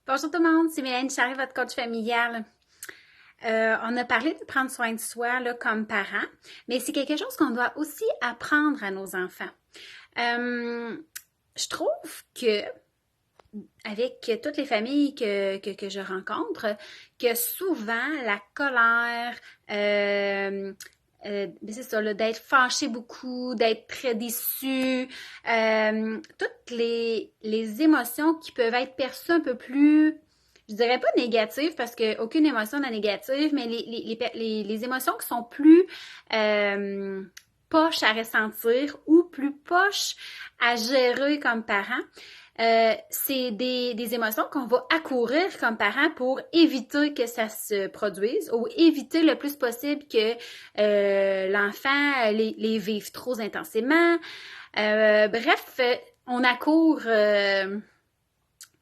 Bonjour tout le monde, c'est Mélanie Charest, votre coach familial. On a parlé de prendre soin de soi là, comme parents, mais c'est quelque chose qu'on doit aussi apprendre à nos enfants. Je trouve que, avec toutes les familles que je rencontre, que souvent la colère, c'est ça, là, d'être fâché beaucoup, d'être très déçu, toutes les émotions qui peuvent être perçues un peu plus, je dirais pas négatives parce qu'aucune émotion n'est négative, mais les émotions qui sont plus poches à ressentir ou plus poches à gérer comme parents, c'est des émotions qu'on va accourir comme parents pour éviter que ça se produise ou éviter le plus possible que l'enfant les vive trop intensément. Bref, on accourt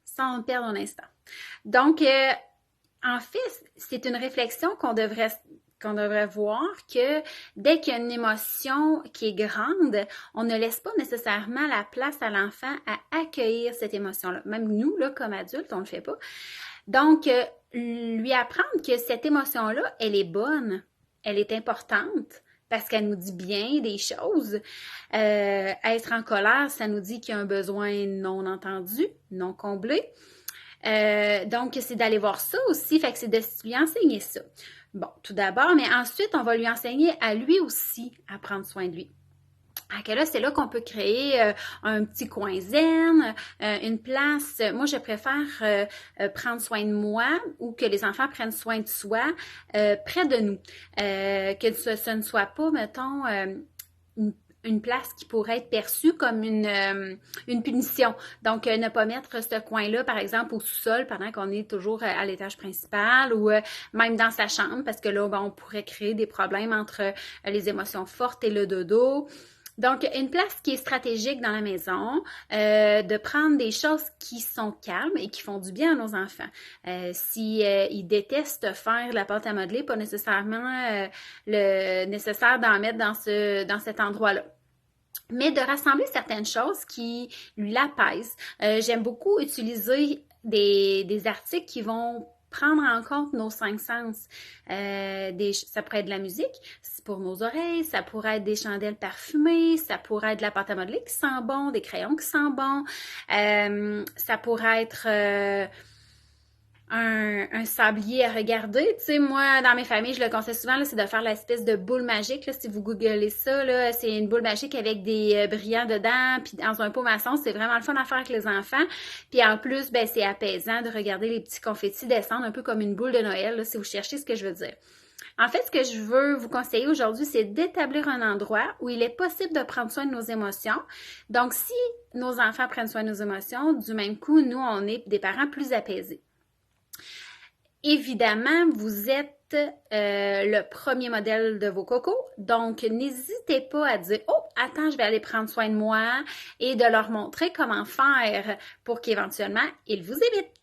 sans perdre un instant. Donc, en fait, c'est une réflexion qu'on devrait voir que dès qu'il y a une émotion qui est grande, on ne laisse pas nécessairement la place à l'enfant à accueillir cette émotion-là. Même nous, là, comme adultes, on ne le fait pas. Donc, lui apprendre que cette émotion-là, elle est bonne, elle est importante, parce qu'elle nous dit bien des choses. Être en colère, ça nous dit qu'il y a un besoin non entendu, non comblé. Donc, c'est d'aller voir ça aussi, fait que c'est de lui enseigner ça. Bon, tout d'abord, mais ensuite, on va lui enseigner à lui aussi à prendre soin de lui. Que là, c'est là qu'on peut créer un petit coin zen, une place. Moi, je préfère prendre soin de moi ou que les enfants prennent soin de soi près de nous. Que ce ne soit pas, mettons, une place qui pourrait être perçue comme une punition. Donc, ne pas mettre ce coin-là, par exemple, au sous-sol pendant qu'on est toujours à l'étage principal ou même dans sa chambre, parce que là, on pourrait créer des problèmes entre les émotions fortes et le dodo. Donc, une place qui est stratégique dans la maison, de prendre des choses qui sont calmes et qui font du bien à nos enfants. Si ils détestent faire de la pâte à modeler, pas nécessairement le nécessaire d'en mettre dans cet endroit-là. Mais de rassembler certaines choses qui lui l'apaisent. J'aime beaucoup utiliser des articles qui vont prendre en compte nos cinq sens. Ça pourrait être de la musique, c'est pour nos oreilles, ça pourrait être des chandelles parfumées, ça pourrait être de la pâte à modeler qui sent bon, des crayons qui sentent bon, ça pourrait être un sablier à regarder. Tu sais, moi, dans mes familles, je le conseille souvent, là, c'est de faire l'espèce de boule magique. Là, si vous googlez ça, là, c'est une boule magique avec des brillants dedans, puis dans un pot maçon, c'est vraiment le fun à faire avec les enfants. Puis en plus, ben, c'est apaisant de regarder les petits confettis descendre un peu comme une boule de Noël, là, si vous cherchez ce que je veux dire. En fait, ce que je veux vous conseiller aujourd'hui, c'est d'établir un endroit où il est possible de prendre soin de nos émotions. Donc, si nos enfants prennent soin de nos émotions, du même coup, nous, on est des parents plus apaisés. Évidemment, vous êtes le premier modèle de vos cocos, donc n'hésitez pas à dire « Oh, attends, je vais aller prendre soin de moi » et de leur montrer comment faire pour qu'éventuellement, ils vous évitent.